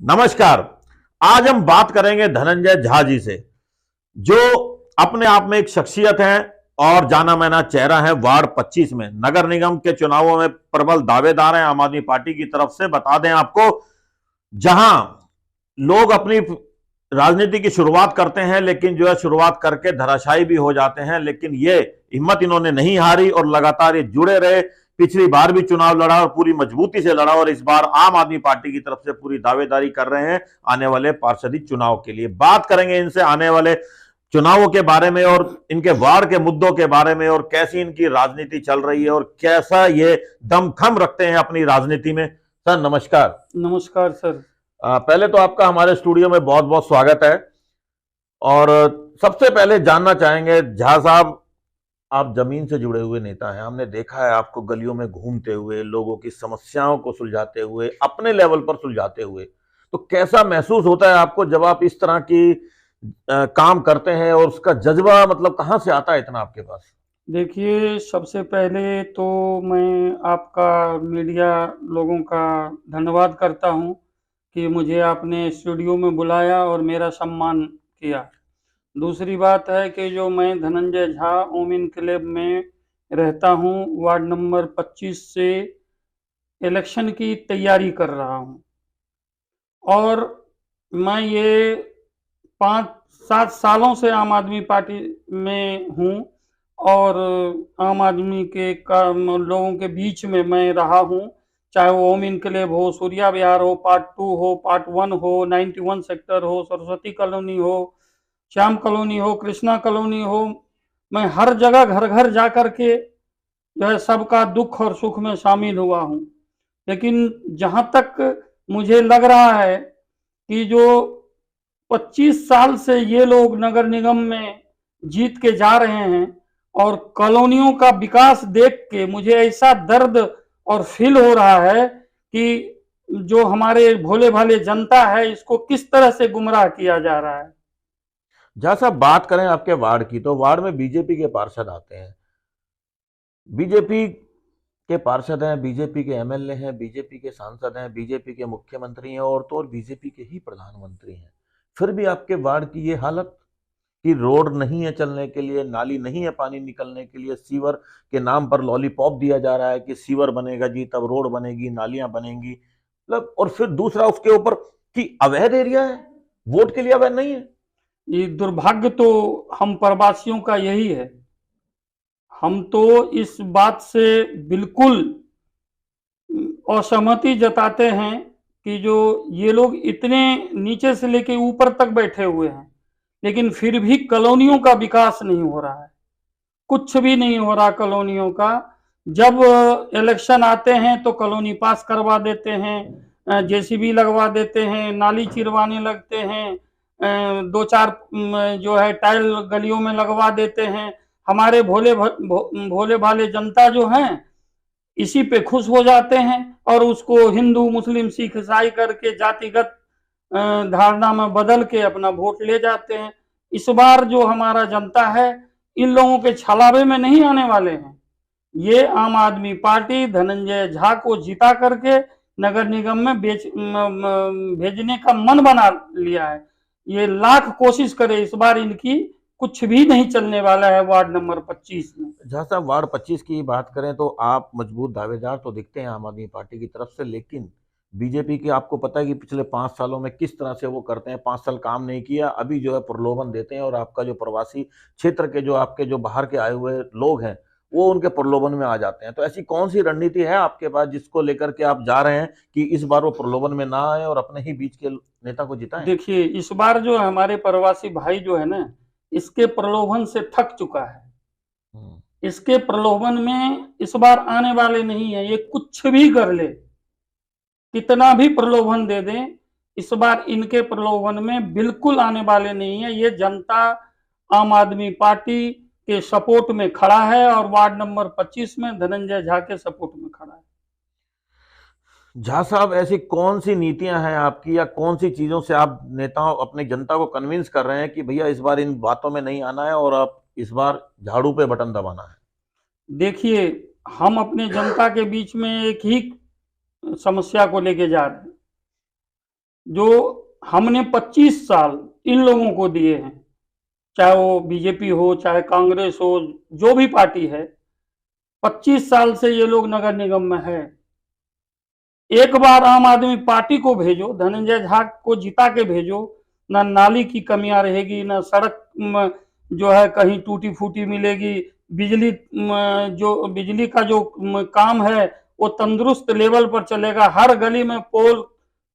नमस्कार। आज हम बात करेंगे धनंजय झा जी से, जो अपने आप में एक शख्सियत है और जाना माना चेहरा है। वार्ड 25 में नगर निगम के चुनावों में प्रबल दावेदार हैं आम आदमी पार्टी की तरफ से। बता दें आपको, जहां लोग अपनी राजनीति की शुरुआत करते हैं, लेकिन जो है शुरुआत करके धराशायी भी हो जाते हैं, लेकिन ये हिम्मत इन्होंने नहीं हारी और लगातार ये जुड़े रहे। पिछली बार भी चुनाव लड़ा और पूरी मजबूती से लड़ा, और इस बार आम आदमी पार्टी की तरफ से पूरी दावेदारी कर रहे हैं आने वाले पार्षदी चुनाव के लिए। बात करेंगे इनसे आने वाले चुनावों के बारे में और इनके वार्ड के मुद्दों के बारे में, और कैसी इनकी राजनीति चल रही है और कैसा ये दमखम रखते हैं अपनी राजनीति में। सर नमस्कार। नमस्कार सर। पहले तो आपका हमारे स्टूडियो में बहुत बहुत स्वागत है। और सबसे पहले जानना चाहेंगे झा साहब, आप जमीन से जुड़े हुए नेता हैं। हमने देखा है आपको गलियों में घूमते हुए, लोगों की समस्याओं को सुलझाते हुए, अपने लेवल पर सुलझाते हुए। तो कैसा महसूस होता है आपको जब आप इस तरह की काम करते हैं, और उसका जज्बा मतलब कहाँ से आता है इतना आपके पास? देखिए, सबसे पहले तो मैं आपका मीडिया लोगों का धन्यवाद करता हूं कि मुझे आपने स्टूडियो में बुलाया और मेरा सम्मान किया। दूसरी बात है कि जो मैं धनंजय झा ओम इनकलेब में रहता हूं, वार्ड नंबर 25 से इलेक्शन की तैयारी कर रहा हूं, और मैं ये 5-7 सालों से आम आदमी पार्टी में हूँ, और आम आदमी के लोगों के बीच में मैं रहा हूँ। चाहे वो ओम इनकलेब हो, सूर्या विहार हो, पार्ट 2 हो, पार्ट 1 हो, 91 सेक्टर हो, सरस्वती कॉलोनी हो, श्याम कॉलोनी हो, कृष्णा कॉलोनी हो, मैं हर जगह घर घर जा कर के जो है सबका दुख और सुख में शामिल हुआ हूँ। लेकिन जहाँ तक मुझे लग रहा है कि जो 25 साल से ये लोग नगर निगम में जीत के जा रहे हैं, और कॉलोनियों का विकास देख के मुझे ऐसा दर्द और फील हो रहा है कि जो हमारे भोले भाले जनता है, इसको किस तरह से गुमराह किया जा रहा है। झा साहब, बात करें आपके वार्ड की, तो वार्ड में बीजेपी के पार्षद आते हैं, बीजेपी के पार्षद हैं, बीजेपी के एमएलए हैं, बीजेपी के सांसद हैं, बीजेपी के मुख्यमंत्री हैं, और तो और बीजेपी के ही प्रधानमंत्री हैं। फिर भी आपके वार्ड की ये हालत कि रोड नहीं है चलने के लिए, नाली नहीं है पानी निकलने के लिए, सीवर के नाम पर लॉलीपॉप दिया जा रहा है कि सीवर बनेगा जी तब रोड बनेगी, नालियां बनेंगी, मतलब। और फिर दूसरा उसके ऊपर कि अवैध एरिया है, वोट के लिए अवैध नहीं है। ये दुर्भाग्य तो हम प्रवासियों का यही है। हम तो इस बात से बिल्कुल असहमति जताते हैं कि जो ये लोग इतने नीचे से लेके ऊपर तक बैठे हुए हैं, लेकिन फिर भी कॉलोनियों का विकास नहीं हो रहा है। कुछ भी नहीं हो रहा कॉलोनियों का। जब इलेक्शन आते हैं तो कॉलोनी पास करवा देते हैं, जेसीबी लगवा देते हैं, नाली चिरवाने लगते हैं, 2-4 जो है टाइल गलियों में लगवा देते हैं। हमारे भोले भाले जनता जो हैं, इसी पे खुश हो जाते हैं और उसको हिंदू मुस्लिम सिख ईसाई करके जातिगत धारणा में बदल के अपना वोट ले जाते हैं। इस बार जो हमारा जनता है, इन लोगों के छलावे में नहीं आने वाले हैं। ये आम आदमी पार्टी धनंजय झा को जिता करके नगर निगम में भेजने का मन बना लिया है। ये लाख कोशिश करे, इस बार इनकी कुछ भी नहीं चलने वाला है वार्ड नंबर 25 में। जहाँ साहब, वार्ड 25 की बात करें तो आप मजबूत दावेदार तो दिखते हैं आम आदमी पार्टी की तरफ से, लेकिन बीजेपी के आपको पता है कि पिछले 5 सालों में किस तरह से वो करते हैं। 5 साल काम नहीं किया, अभी जो है प्रलोभन देते हैं, और आपका जो प्रवासी क्षेत्र के जो आपके जो बाहर के आए हुए लोग हैं, वो उनके प्रलोभन में आ जाते हैं। तो ऐसी कौन सी रणनीति है आपके पास जिसको लेकर के आप जा रहे हैं कि इस बार वो प्रलोभन में ना आए और अपने ही बीच के नेता को जिताएं? देखिए, इस बार जो हमारे प्रवासी भाई जो है ना, इसके प्रलोभन से थक चुका है। इसके प्रलोभन में इस बार आने वाले नहीं है। ये कुछ भी कर ले, कितना भी प्रलोभन दे दें, इस बार इनके प्रलोभन में बिल्कुल आने वाले नहीं है। ये जनता आम आदमी पार्टी के सपोर्ट में खड़ा है, और वार्ड नंबर 25 में धनंजय झा के सपोर्ट में खड़ा है। झा साहब, ऐसी कौन सी नीतियां हैं आपकी, या कौन सी चीजों से आप नेताओं अपनी जनता को कन्विंस कर रहे हैं कि भैया इस बार इन बातों में नहीं आना है और आप इस बार झाड़ू पे बटन दबाना है? देखिए, हम अपने जनता के बीच में एक ही समस्या को लेके जा रहे हैं। जो हमने 25 साल इन लोगों को दिए हैं, चाहे वो बीजेपी हो, चाहे कांग्रेस हो, जो भी पार्टी है, 25 साल से ये लोग नगर निगम में है। एक बार आम आदमी पार्टी को भेजो, धनंजय झा को जिता के भेजो, ना नाली की कमियां रहेगी, ना सड़क जो है कहीं टूटी फूटी मिलेगी, बिजली जो बिजली का जो काम है वो तंदुरुस्त लेवल पर चलेगा, हर गली में पोल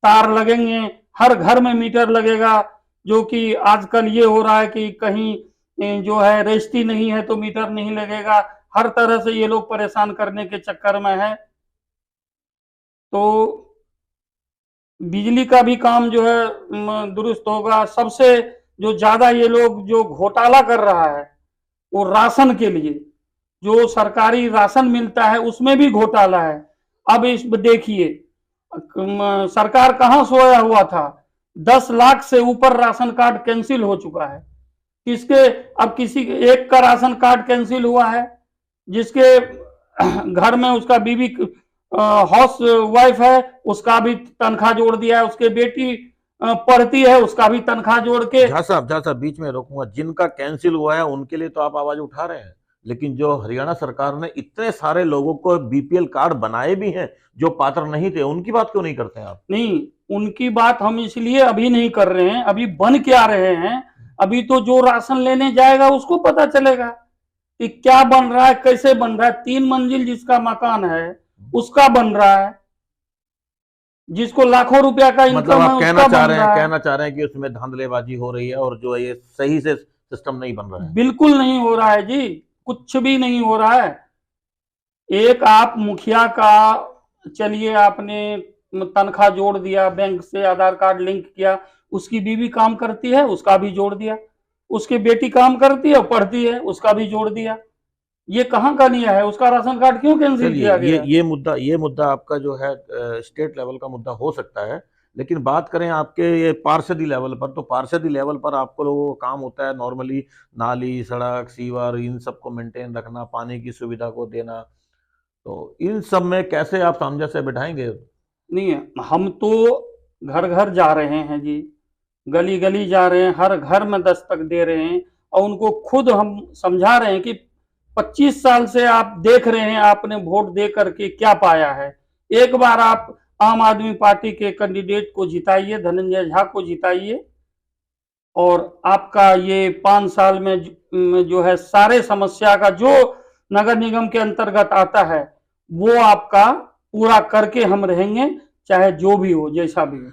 तार लगेंगे, हर घर में मीटर लगेगा। जो कि आजकल ये हो रहा है कि कहीं जो है रजिस्ट्री नहीं है तो मीटर नहीं लगेगा, हर तरह से ये लोग परेशान करने के चक्कर में है। तो बिजली का भी काम जो है दुरुस्त होगा। सबसे जो ज्यादा ये लोग जो घोटाला कर रहा है वो राशन के लिए, जो सरकारी राशन मिलता है उसमें भी घोटाला है। अब इस देखिए सरकार कहाँ सोया हुआ था, 10 लाख से ऊपर राशन कार्ड कैंसिल हो चुका है। किसके, अब किसी एक का राशन कार्ड कैंसिल हुआ है, जिसके घर में उसका बीवी हाउस वाइफ है उसका भी तनख्वाह जोड़ दिया है, उसके बेटी पढ़ती है उसका भी तनख्वाह जोड़ के। झा साहब बीच में रोकूंगा, जिनका कैंसिल हुआ है उनके लिए तो आप आवाज उठा रहे हैं, लेकिन जो हरियाणा सरकार ने इतने सारे लोगों को बीपीएल कार्ड बनाए भी हैं जो पात्र नहीं थे, उनकी बात क्यों नहीं करते हैं आप? नहीं, उनकी बात हम इसलिए अभी नहीं कर रहे हैं, अभी बन क्या रहे हैं। अभी तो जो राशन लेने जाएगा उसको पता चलेगा कि क्या बन रहा है, कैसे बन रहा है। 3 मंजिल जिसका मकान है उसका बन रहा है, जिसको लाखों रुपया का मतलब इनकम है आप उसका बन रहा है। कहना चाह रहे हैं कि उसमें धांधलेबाजी हो रही है और जो है ये सही से सिस्टम नहीं बन रहा है? बिल्कुल नहीं हो रहा है जी, कुछ भी नहीं हो रहा है। एक आप मुखिया का, चलिए आपने तनख्वाह जोड़ दिया, बैंक से आधार कार्ड लिंक किया, उसकी बीवी काम करती है उसका भी जोड़ दिया, उसकी बेटी काम करती है पढ़ती है उसका भी जोड़ दिया। ये कहाँ का नियम है, उसका राशन कार्ड क्यों कैंसिल किया चलिए गया? ये मुद्दा आपका जो है स्टेट लेवल का मुद्दा हो सकता है, लेकिन बात करें आपके ये पार्षदी लेवल पर, तो पार्षदी लेवल पर आपको लोगों का काम होता है नॉर्मली नाली, सड़क, सीवर, इन सबको मेंटेन रखना, पानी की सुविधा को देना, तो इन सब में कैसे आप सामंजस्य बिठाएंगे? नहीं है, हम तो घर घर जा रहे हैं जी, गली गली जा रहे हैं, हर घर में दस्तक दे रहे हैं और उनको खुद हम समझा रहे हैं कि 25 साल से आप देख रहे हैं, आपने वोट दे करके क्या पाया है। एक बार आप आम आदमी पार्टी के कैंडिडेट को जिताइए, धनंजय झा को जिताइए, और आपका ये 5 साल में जो है सारे समस्या का जो नगर निगम के अंतर्गत आता है वो आपका पूरा करके हम रहेंगे, चाहे जो भी हो, जैसा भी हो।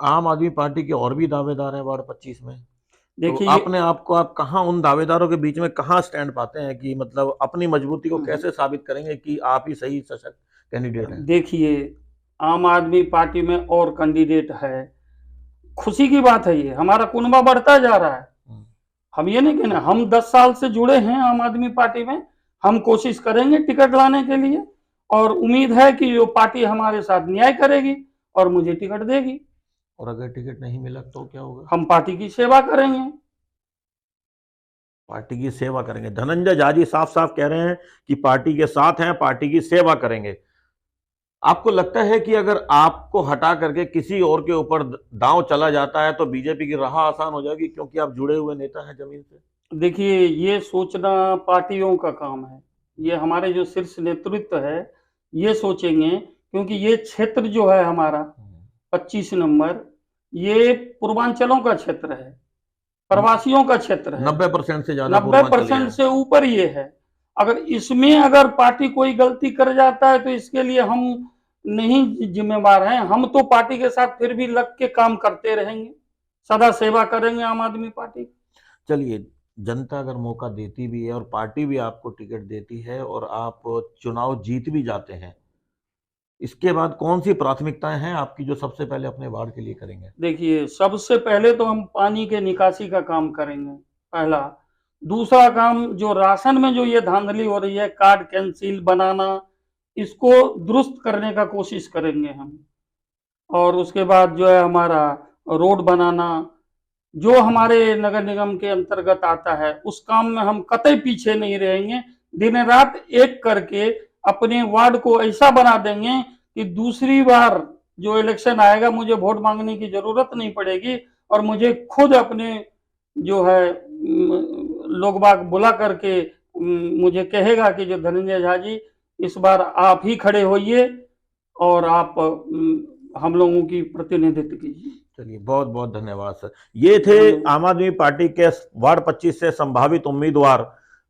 आम आदमी पार्टी के और भी दावेदार हैं वार्ड 25 में, तो देखिए आपने आपको आप कहाँ उन दावेदारों के बीच में कहाँ स्टैंड पाते हैं कि मतलब अपनी मजबूती को कैसे साबित करेंगे कि आप ही सही सशक्त कैंडिडेट हैं? देखिए आम आदमी पार्टी में और कैंडिडेट है, खुशी की बात है, ये हमारा कुनबा बढ़ता जा रहा है। हम ये नहीं कहना, हम 10 साल से जुड़े हैं आम आदमी पार्टी में, हम कोशिश करेंगे टिकट लाने के लिए और उम्मीद है कि वो पार्टी हमारे साथ न्याय करेगी और मुझे टिकट देगी। और अगर टिकट नहीं मिला तो क्या होगा? हम पार्टी की सेवा करेंगे। पार्टी की सेवा करेंगे, धनंजय झा जी साफ साफ कह रहे हैं कि पार्टी के साथ हैं, पार्टी की सेवा करेंगे। आपको लगता है कि अगर आपको हटा करके किसी और के ऊपर दांव चला जाता है तो बीजेपी की राह आसान हो जाएगी, क्योंकि आप जुड़े हुए नेता हैं जमीन से? देखिए ये सोचना पार्टियों का काम है, ये हमारे जो शीर्ष नेतृत्व है ये सोचेंगे, क्योंकि ये क्षेत्र जो है हमारा 25 नंबर, ये पूर्वांचलों का क्षेत्र है, प्रवासियों का क्षेत्र है, 90% से ज्यादा 90% से ऊपर ये है। अगर इसमें अगर पार्टी कोई गलती कर जाता है तो इसके लिए हम नहीं जिम्मेवार हैं, हम तो पार्टी के साथ फिर भी लग के काम करते रहेंगे, सदा सेवा करेंगे आम आदमी पार्टी। चलिए, जनता अगर मौका देती भी है और पार्टी भी आपको टिकट देती है और आप चुनाव जीत भी जाते हैं, इसके बाद कौन सी प्राथमिकताएं हैं आपकी जो सबसे पहले अपने वार्ड के लिए करेंगे? देखिए सबसे पहले तो हम पानी के निकासी का काम करेंगे, पहला। दूसरा काम जो राशन में जो ये धांधली हो रही है, कार्ड कैंसिल बनाना, इसको दुरुस्त करने का कोशिश करेंगे हम। और उसके बाद जो है हमारा रोड बनाना, जो हमारे नगर निगम के अंतर्गत आता है उस काम में हम कतई पीछे नहीं रहेंगे, दिन रात एक करके अपने वार्ड को ऐसा बना देंगे कि दूसरी बार जो इलेक्शन आएगा मुझे वोट मांगने की जरूरत नहीं पड़ेगी और मुझे खुद अपने जो है लोग बाग बुला करके मुझे कहेगा कि जो धनंजय झा जी इस बार आप ही खड़े होइए और आप हम लोगों की प्रतिनिधित्व कीजिए। चलिए, बहुत बहुत धन्यवाद सर। ये थे आम आदमी पार्टी के वार्ड 25 से संभावित उम्मीदवार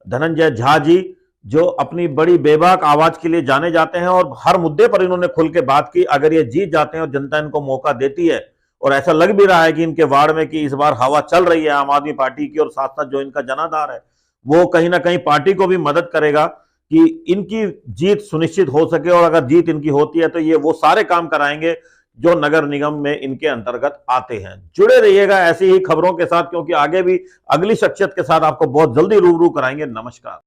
धनंजय झा जी, जो अपनी बड़ी बेबाक आवाज के लिए जाने जाते हैं और हर मुद्दे पर इन्होंने खुल के बात की। अगर ये जीत जाते हैं और जनता इनको मौका देती है, और ऐसा लग भी रहा है कि इनके वार्ड में कि इस बार हवा चल रही है आम आदमी पार्टी की, और साथ साथ जो इनका जनाधार है वो कहीं ना कहीं पार्टी को भी मदद करेगा कि इनकी जीत सुनिश्चित हो सके। और अगर जीत इनकी होती है तो ये वो सारे काम कराएंगे जो नगर निगम में इनके अंतर्गत आते हैं। जुड़े रहिएगा ऐसी ही खबरों के साथ, क्योंकि आगे भी अगली शख्सियत के साथ आपको बहुत जल्दी रूबरू कराएंगे। नमस्कार।